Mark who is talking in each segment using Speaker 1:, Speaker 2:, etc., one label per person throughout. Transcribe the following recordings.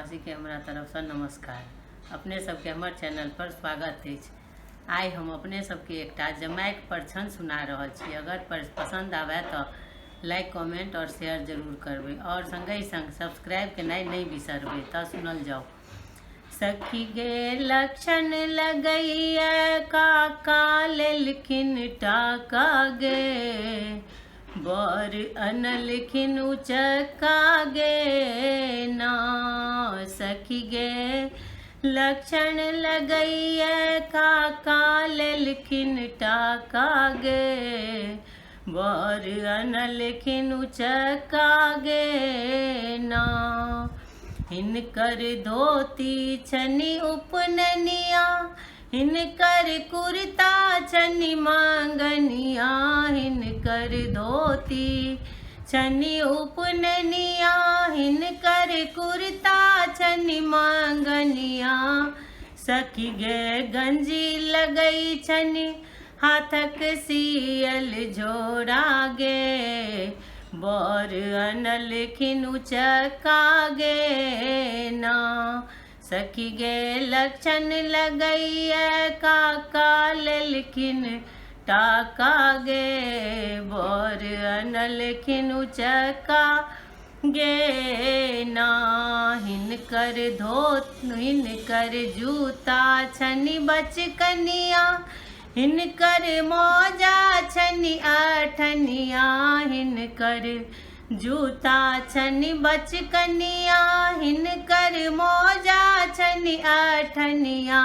Speaker 1: देशवासी के हमरा तरफ से नमस्कार। अपने सबके हमर चैनल पर स्वागत है। आई हम अपने सबके एकटा जमाइक प्रछन सुना रहल छी। अगर पसंद आवे तो लाइक कमेंट और शेयर जरूर करबे और संगे संग सब्सक्राइब केनाइ नहीं बिसरबे। तो सुनल जाओ। सखी गे लक्षण लगैया काका लेलखिन टाका गे, बर अनलखिन उचका गे ना। सखी गे लक्षण लगैया काका लेलखिन टाका गे, बर अनलखिन उचका गे ना। हिनकर धोती छनी उपननिया, हिनकर कुर्ता छनी मांगनिया। हिनकर धोती छनी उपननिया, हिनकर कुर्ता छनी मांगनिया। सखी गे गंजी लगई छनी हाथक सियल झोरा गे, बर अनलखिन उचका गे ना। सखी गे लक्षण लगैया काका लेलखिन टाका गे, बर अनलखिन उचका गे ना। हिनकर जूता छनी बचकनिया, हिनकर मौजा छनी अठनिया। हिनकर जूता छनी बचकनिया, हिनकर मौजा छनी अठनिया।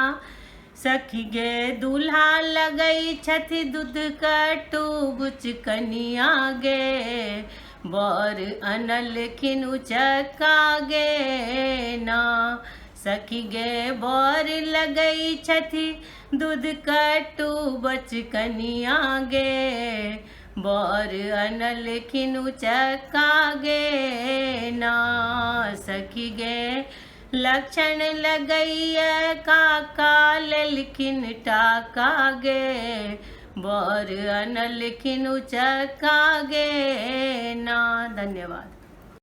Speaker 1: सखी गे दूल्हा लगई छथि दूध कटू बुचकनिया गे, बर अनलखिन उचका गे ना। सखी गे बर लगई छथि दूध कटू बचकनिया गे, बर अनलखिन उचका गे ना। सखी गे लक्षण लगैया काका लेलखिन टाका गे, बर अनलखिन उचका गे ना। धन्यवाद।